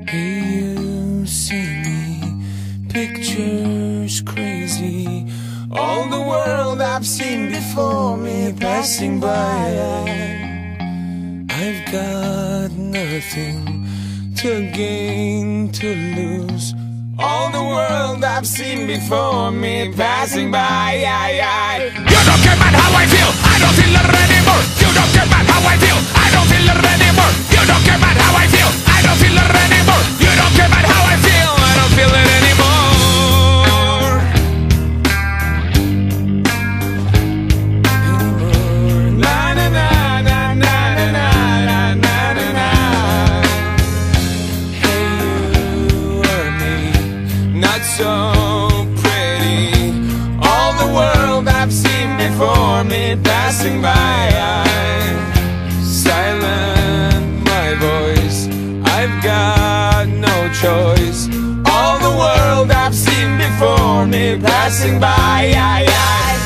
Hey, you see me, pictures crazy, all the world I've seen before me passing by. I've got nothing to gain, to lose, all the world I've seen before me passing by. You don't care about how I feel, I don't feel it anymore. You don't care about how I feel, I don't feel it anymore. You don't care about how I feel, I don't feel it anymore. You don't care about how I feel, I don't feel it anymore. Na na na na na na na na na. Hey, you or me, not so pretty, all the world I've seen before me passing by. Silent my voice, I've got no choice, all the world I've seen before me passing by.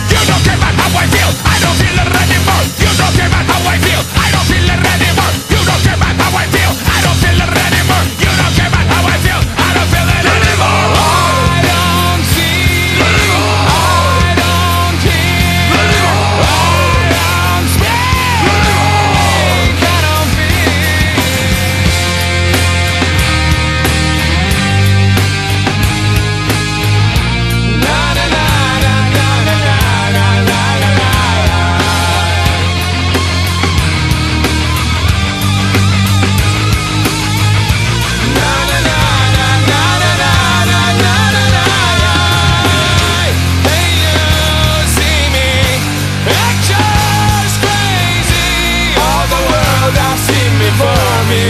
You don't care about how I feel, I don't feel it anymore. You don't care about how I feel, I don't feel it anymore. You don't care about how I feel, I don't feel it anymore. You don't care about how I feel, I don't feel it anymore. I don't see, I don't hear, I don't speak, I don't feel. Na na na na na na na na na na. Na na na na na na na na na na. Hey, you see me, pictures crazy, all the world I've seen before me.